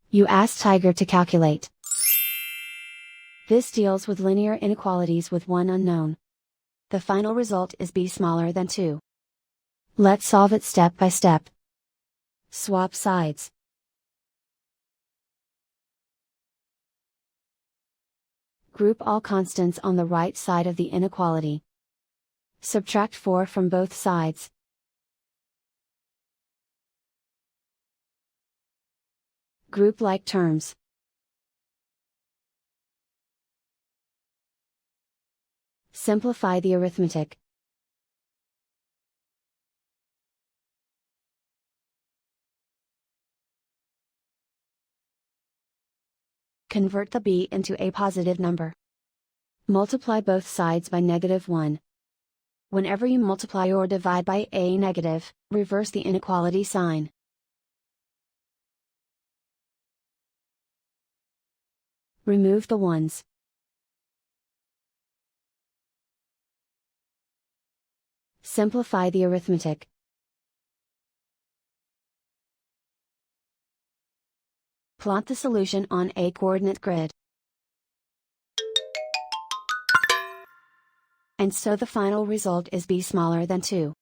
You ask Tiger to calculate. This deals with linear inequalities with one unknown. The final result is b smaller than 2. Let's solve it step by step. Swap sides. Group all constants on the right side of the inequality. Subtract 4 from both sides. Group like terms. Simplify the arithmetic. Convert the b into a positive number. Multiply both sides by -1. Whenever you multiply or divide by a negative, reverse the inequality sign. Remove the ones. Simplify the arithmetic. Plot the solution on a coordinate grid. And so the final result is b smaller than 2.